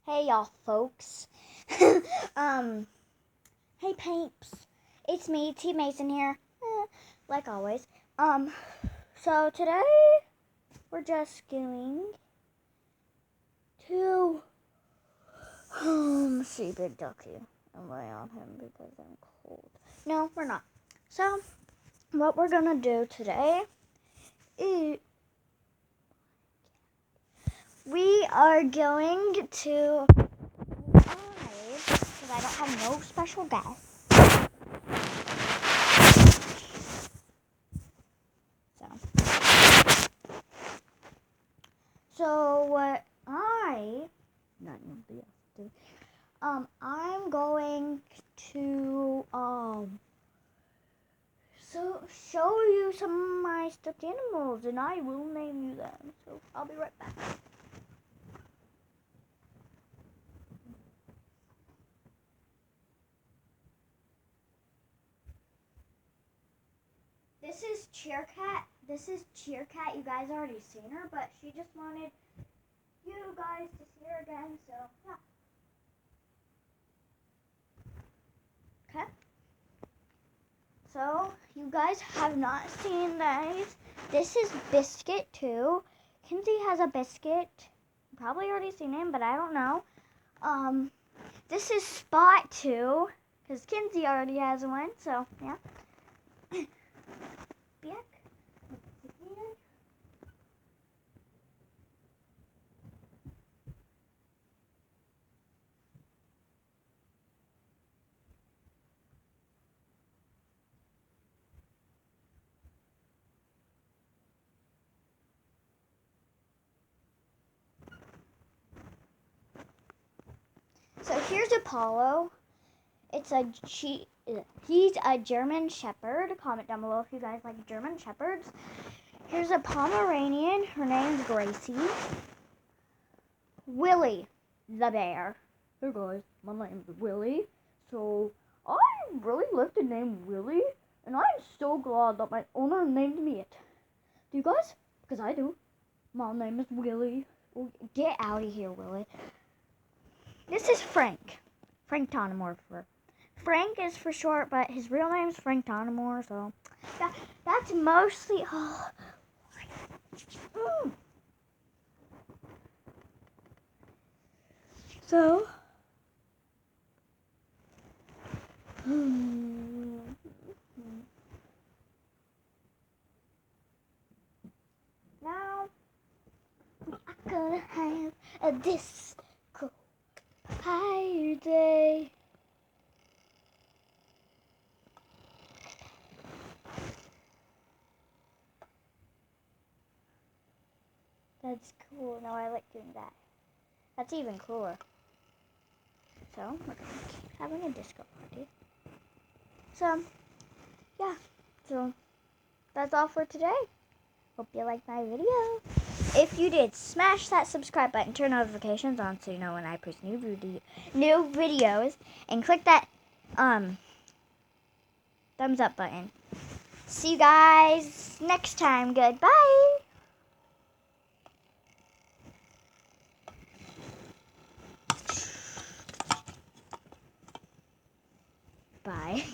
Hey y'all folks. Hey peeps. It's me, T Mason here. Like always. So today we're just going to see Big Ducky and lay on him because I'm cold. No, we're not. So what we're gonna do today is we are going to because I don't have no special guest. So what I'm going to show you some of my stuffed animals, and I will name you them. So I'll be right back. This is Cheerkat. You guys already seen her, but she just wanted you guys to see her again. So yeah. Okay. So you guys have not seen these. This is Biscuit too. Kinsey has a Biscuit. You probably already seen him, but I don't know. This is Spot too, because Kinsey already has one. So yeah. Back. So here's Apollo. He's a German Shepherd. Comment down below if you guys like German Shepherds. Here's a Pomeranian. Her name's Gracie. Willie the bear. Hey guys, my name's Willie. So I really like the name Willie, and I'm so glad that my owner named me it. Do you guys? Because I do. My name is Willie. Oh, get out of here, Willie. This is Frank. Frank Tonamore. Frank is for short, but his real name is Frank Tonamore, so that's mostly all. So now we're gonna have a disco party. That's cool. No, I like doing that. That's even cooler. So we're gonna keep having a disco party. So yeah. So that's all for today. Hope you liked my video. If you did, smash that subscribe button, turn notifications on so you know when I post new videos, and click that thumbs up button. See you guys next time. Goodbye. Bye.